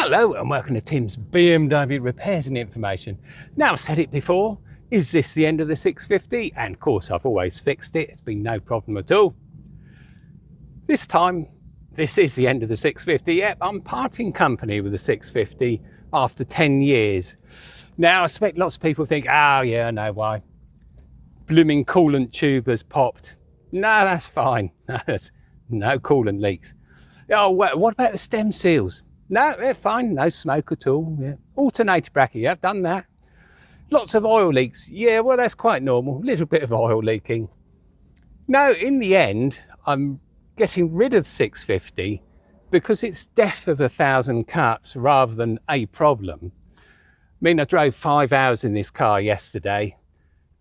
Hello and welcome to Tim's BMW repairs and information. Now, I've said it before, is this the end of the 650? And of course I've always fixed it, it's been no problem at all. This time, this is the end of the 650. Yep, I'm parting company with the 650 after 10 years. Now I expect lots of people think, oh yeah, I know why. Blooming coolant tube has popped. No, that's fine. No coolant leaks. Oh, what about the stem seals? No, they're fine, no smoke at all. Yeah. Alternator bracket, yeah, I've done that. Lots of oil leaks. Yeah, well, that's quite normal. A little bit of oil leaking. No, in the end, I'm getting rid of 650 because it's death of 1,000 cuts rather than a problem. I mean, I drove 5 hours in this car yesterday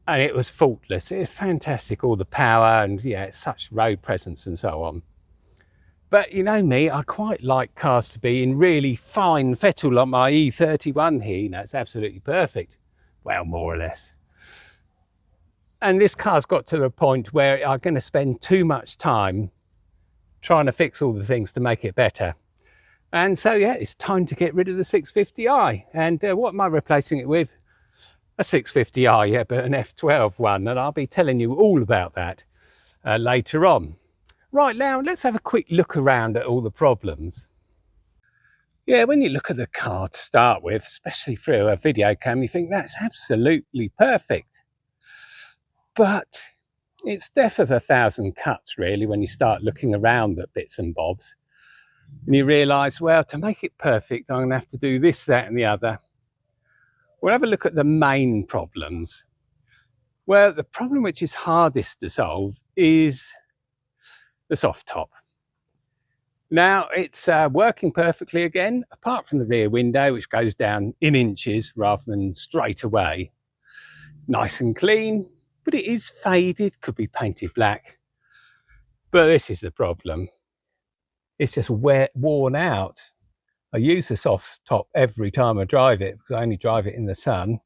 and it was faultless. It was fantastic, all the power and yeah, it's such road presence and so on. But you know me, I quite like cars to be in really fine fettle like my E31 here. You know, it's absolutely perfect. Well, more or less. And this car's got to the point where I'm going to spend too much time trying to fix all the things to make it better. And so, yeah, it's time to get rid of the 650i. And what am I replacing it with? A 650i, yeah, but an F12 one. And I'll be telling you all about that later on. Right, now let's have a quick look around at all the problems. Yeah, when you look at the car to start with, especially through a video cam, you think that's absolutely perfect. But it's death of 1,000 cuts really when you start looking around at bits and bobs. And you realise, well, to make it perfect, I'm going to have to do this, that and the other. We'll have a look at the main problems. Well, the problem which is hardest to solve is the soft top. Now it's working perfectly again, apart from the rear window, which goes down in inches rather than straight away. Nice and clean, but it is faded, could be painted black. But this is the problem. It's just worn out. I use the soft top every time I drive it because I only drive it in the sun.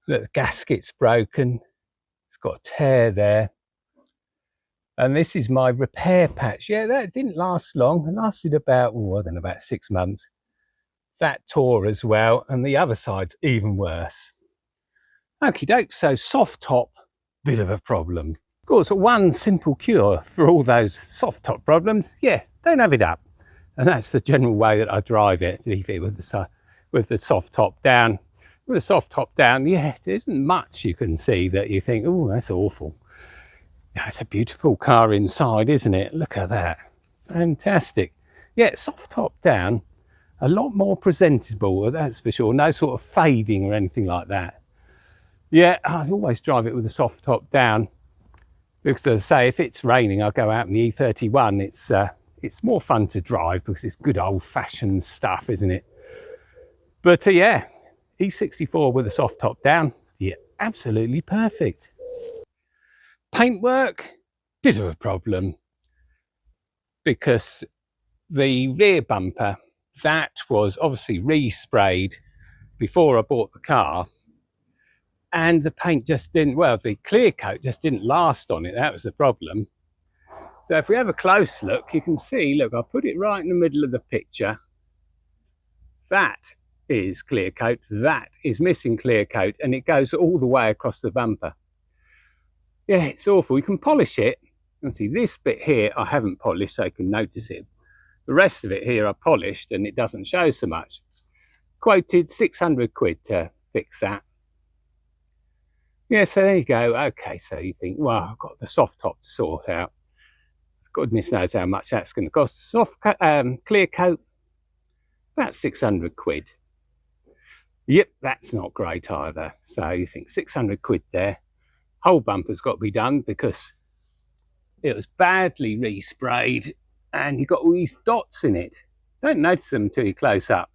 Look, the gasket's broken. It's got a tear there. And this is my repair patch. Yeah, that didn't last long. It lasted about, I don't know, about 6 months. That tore as well, and the other side's even worse. Okie doke, so soft top, bit of a problem. Of course, one simple cure for all those soft top problems, yeah, don't have it up. And that's the general way that I drive it, leave it with the soft top down. With the soft top down, yeah, there isn't much you can see that you think, oh, that's awful. It's a beautiful car inside, isn't it? Look at that. Fantastic. Yeah, soft top down, a lot more presentable, that's for sure. No sort of fading or anything like that. Yeah, I always drive it with the soft top down because, as I say, if it's raining, I'll go out in the E31. It's more fun to drive because it's good old-fashioned stuff, isn't it? But yeah, E64 with a soft top down, yeah, absolutely perfect. Paintwork, bit of a problem because the rear bumper, that was obviously resprayed before I bought the car, and the paint just didn't, well, the clear coat just didn't last on it. That was the problem. So if we have a close look, you can see, look, I'll put it right in the middle of the picture. That is clear coat, that is missing clear coat, and it goes all the way across the bumper. Yeah, it's awful. You can polish it. You can see this bit here I haven't polished, so you can notice it. The rest of it here I polished and it doesn't show so much. Quoted 600 quid to fix that. Yeah, so there you go. Okay, so you think, well, I've got the soft top to sort out. Goodness knows how much that's going to cost. Soft clear coat, about 600 quid. Yep, that's not great either. So you think 600 quid there. Whole bumper's got to be done because it was badly resprayed and you've got all these dots in it. Don't notice them until you're close up.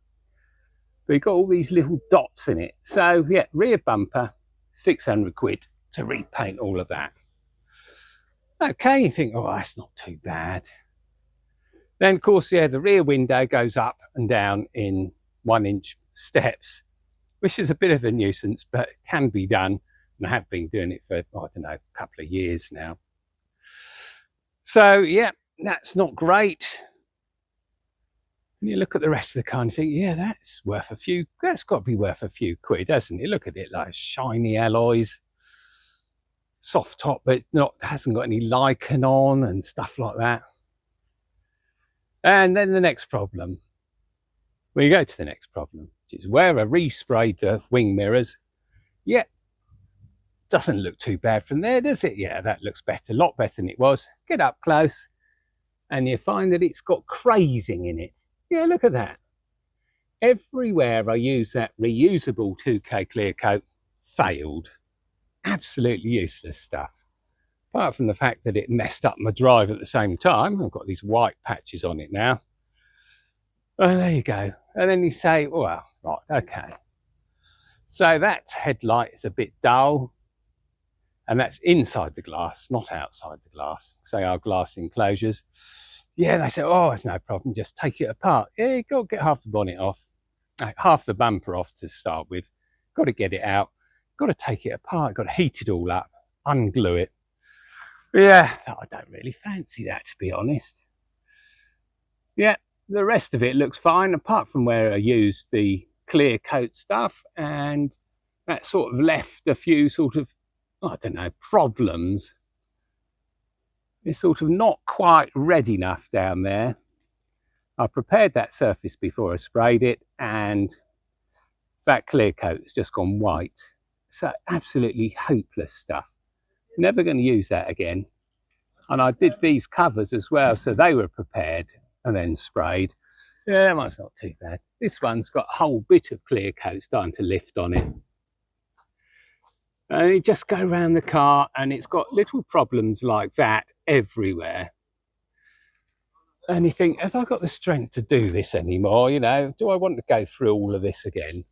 But you've got all these little dots in it. So yeah, rear bumper, 600 quid to repaint all of that. Okay, you think, oh, that's not too bad. Then of course, yeah, the rear window goes up and down in 1-inch steps, which is a bit of a nuisance, but it can be done. And I have been doing it for, I don't know, a couple of years now. So yeah, that's not great. And you look at the rest of the car and think, yeah, that's got to be worth a few quid, hasn't it? Look at it, like shiny alloys, soft top, but hasn't got any lichen on and stuff like that. And then the next problem, we go to the next problem, which is where I resprayed the wing mirrors. Yeah, doesn't look too bad from there, does it? Yeah, that looks better, a lot better than it was. Get up close and you find that it's got crazing in it. Yeah, look at that. Everywhere I use that reusable 2K clear coat, failed. Absolutely useless stuff. Apart from the fact that it messed up my drive at the same time. I've got these white patches on it now. Oh, there you go. And then you say, well, right, okay. So that headlight is a bit dull. And that's inside the glass, not outside the glass. Say our glass enclosures. Yeah, they say, oh, it's no problem, just take it apart. Yeah, you've got to get half the bonnet off, half the bumper off to start with. Got to get it out, got to take it apart, got to heat it all up, unglue it. Yeah, I don't really fancy that, to be honest. Yeah, the rest of it looks fine, apart from where I used the clear coat stuff, and that sort of left a few sort of, I don't know, problems. It's sort of not quite red enough down there. I prepared that surface before I sprayed it, and that clear coat has just gone white. So absolutely hopeless stuff. Never going to use that again. And I did these covers as well, so they were prepared and then sprayed. Yeah, that one's not too bad. This one's got a whole bit of clear coat starting to lift on it. And you just go around the car and it's got little problems like that everywhere. And you think, have I got the strength to do this anymore? You know, do I want to go through all of this again?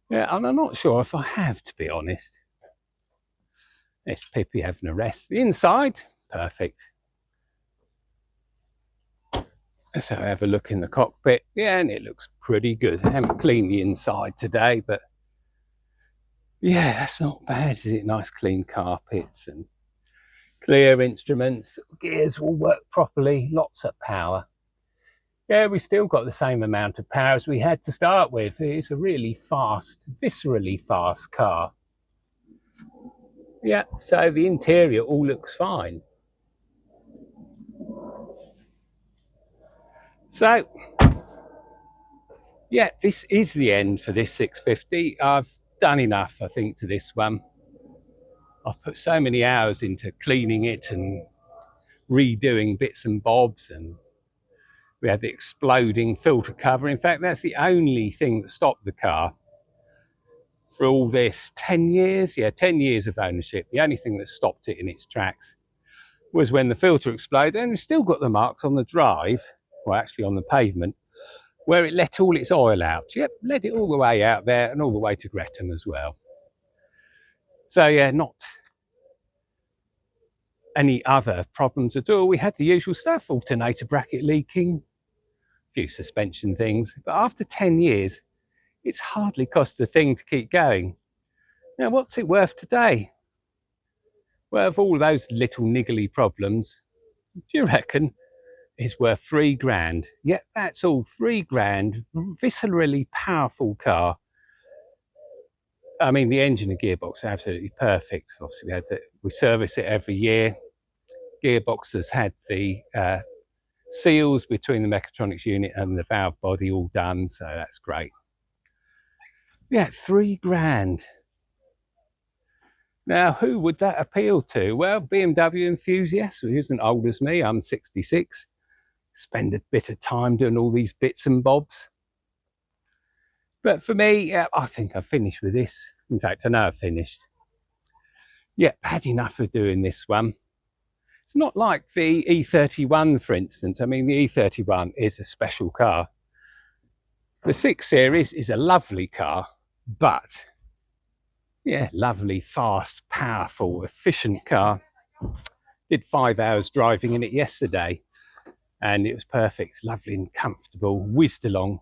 Yeah, and I'm not sure if I have, to be honest. It's Pippi having a rest. The inside, perfect. So have a look in the cockpit. Yeah, and it looks pretty good. I haven't cleaned the inside today, but yeah, that's not bad, is it? Nice clean carpets and clear instruments. Gears will work properly, lots of power. Yeah, we still got the same amount of power as we had to start with. It's a really fast, viscerally fast car. Yeah, so the interior all looks fine. So, yeah, this is the end for this 650. I've done enough, I think, to this one. I've put so many hours into cleaning it and redoing bits and bobs, and we had the exploding filter cover. In fact, that's the only thing that stopped the car for all this 10 years. Yeah, 10 years of ownership. The only thing that stopped it in its tracks was when the filter exploded, and it's still got the marks on the drive, or actually on the pavement, where it let all its oil out. Yep, let it all the way out there and all the way to Gretton as well. So yeah, not any other problems at all. We had the usual stuff, alternator bracket leaking, a few suspension things, but after 10 years, it's hardly cost a thing to keep going. Now, what's it worth today? Well, of all those little niggly problems, do you reckon it's worth 3 grand? Yeah, that's all, 3 grand, viscerally powerful car. I mean, the engine and gearbox are absolutely perfect. Obviously, we service it every year. Gearbox has had the seals between the mechatronics unit and the valve body all done, so that's great. Yeah, 3 grand. Now, who would that appeal to? Well, BMW enthusiasts who isn't old as me. I'm 66. Spend a bit of time doing all these bits and bobs. But for me, I think I've finished with this. In fact, I know I've finished. Yeah, had enough of doing this one. It's not like the E31, for instance. I mean, the E31 is a special car. The 6 Series is a lovely car, but yeah, lovely, fast, powerful, efficient car. Did 5 hours driving in it yesterday, and it was perfect, lovely and comfortable, whizzed along.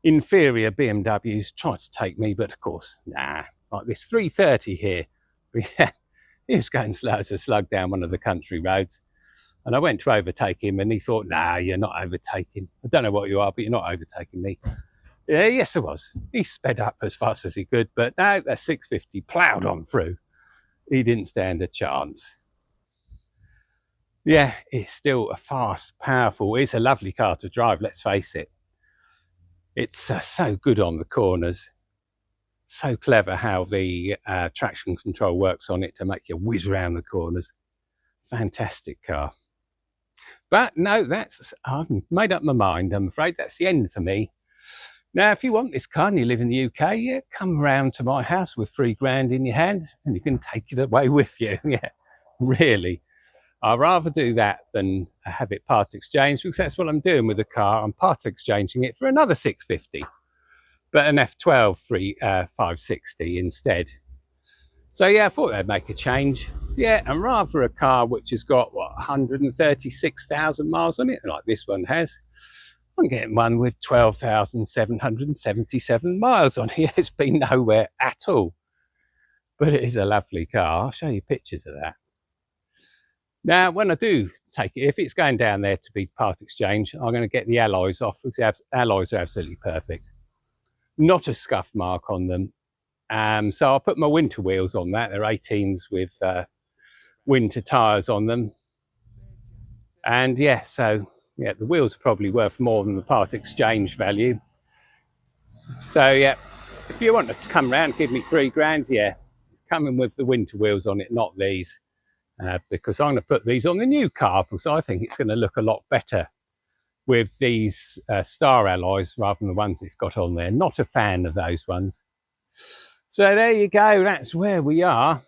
Inferior BMWs tried to take me, but of course, nah, like this 330 here. Yeah, it was going slow as a slug down one of the country roads. And I went to overtake him and he thought, nah, you're not overtaking. I don't know what you are, but you're not overtaking me. Yeah, yes, I was. He sped up as fast as he could, but no, that 650 ploughed on through. He didn't stand a chance. Yeah, it's still a fast, powerful, it's a lovely car to drive, let's face it. It's so good on the corners. So clever how the traction control works on it to make you whiz around the corners. Fantastic car. But no, I've made up my mind. I'm afraid that's the end for me. Now, if you want this car and you live in the UK, yeah, come round to my house with £3,000 in your hand and you can take it away with you. Yeah, really. I'd rather do that than have it part exchanged, because that's what I'm doing with the car. I'm part exchanging it for another 650, but an F12 560 instead. So yeah, I thought they'd make a change. Yeah, and rather a car which has got, what, 136,000 miles on it, like this one has, I'm getting one with 12,777 miles on it. It's been nowhere at all. But it is a lovely car. I'll show you pictures of that. Now, when I do take it, if it's going down there to be part exchange, I'm going to get the alloys off, because the alloys are absolutely perfect. Not a scuff mark on them. So I'll put my winter wheels on that. They're 18s with winter tyres on them. And yeah, so yeah, the wheels are probably worth more than the part exchange value. So yeah, if you want to come round, give me £3,000, yeah, it's coming with the winter wheels on it, not these. Because I'm going to put these on the new car, because I think it's going to look a lot better with these star alloys rather than the ones it's got on there. Not a fan of those ones. So there you go, that's where we are.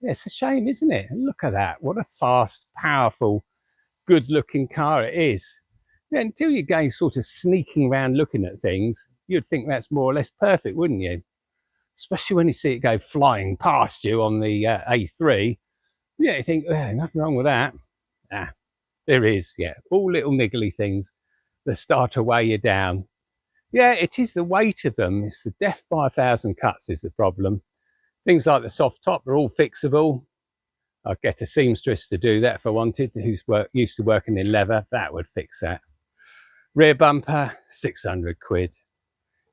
Yeah, it's a shame, isn't it? Look at that, what a fast, powerful, good looking car it is. Yeah, until you go sort of sneaking around looking at things, you'd think that's more or less perfect, wouldn't you? Especially when you see it go flying past you on the A3. Yeah, you think, oh, nothing wrong with that. Ah, there is, yeah, all little niggly things that start to weigh you down. Yeah, it is the weight of them. It's the death by 1,000 cuts is the problem. Things like the soft top are all fixable. I'd get a seamstress to do that if I wanted, who's used to working in leather. That would fix that. Rear bumper, 600 quid.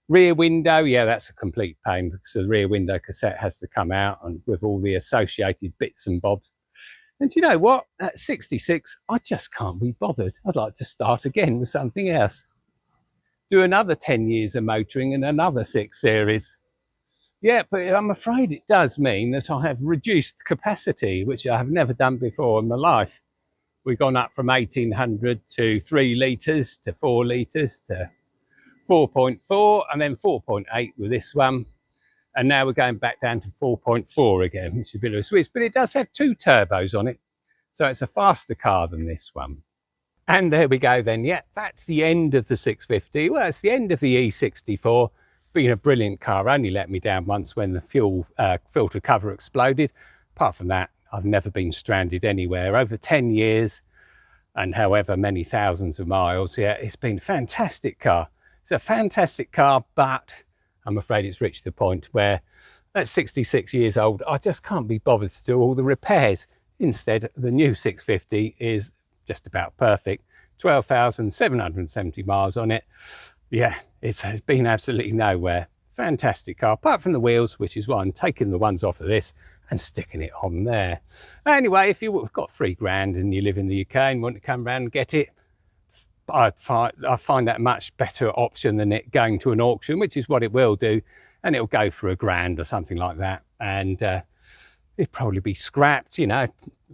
Rear window, yeah, that's a complete pain, because the rear window cassette has to come out and with all the associated bits and bobs. And do you know what? At 66, I just can't be bothered. I'd like to start again with something else. Do another 10 years of motoring and another 6 series. Yeah, but I'm afraid it does mean that I have reduced capacity, which I have never done before in my life. We've gone up from 1800 to 3 litres to 4 litres to 4.4 and then 4.8 with this one. And now we're going back down to 4.4 again, which is a bit of a switch, but it does have 2 turbos on it. So it's a faster car than this one. And there we go then. Yeah, that's the end of the 650. Well, it's the end of the E64. Been a brilliant car. Only let me down once when the fuel filter cover exploded. Apart from that, I've never been stranded anywhere. Over 10 years and however many thousands of miles. Yeah, it's been a fantastic car. It's a fantastic car, but I'm afraid it's reached the point where at 66 years old, I just can't be bothered to do all the repairs. Instead, the new 650 is just about perfect. 12,770 miles on it. Yeah, it's been absolutely nowhere. Fantastic car, apart from the wheels, which is why I'm taking the ones off of this and sticking it on there. Anyway, if you've got £3,000 and you live in the UK and want to come round and get it, I find that a much better option than it going to an auction, which is what it will do, and it'll go for £1,000 or something like that, and it'd probably be scrapped, you know,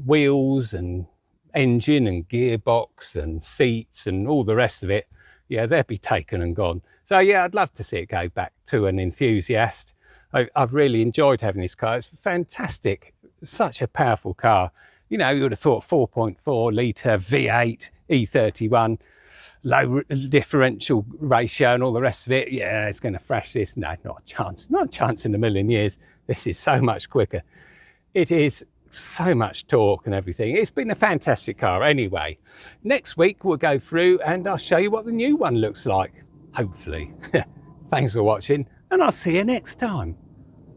wheels and engine and gearbox and seats and all the rest of it. Yeah, they'd be taken and gone. So yeah, I'd love to see it go back to an enthusiast. I've really enjoyed having this car. It's fantastic, such a powerful car. You know, you would have thought 4.4 litre V8 E31, low differential ratio and all the rest of it. Yeah, it's going to thrash this. No, not a chance. Not a chance in a million years. This is so much quicker. It is so much torque and everything. It's been a fantastic car anyway. Next week we'll go through and I'll show you what the new one looks like, hopefully. Thanks for watching and I'll see you next time.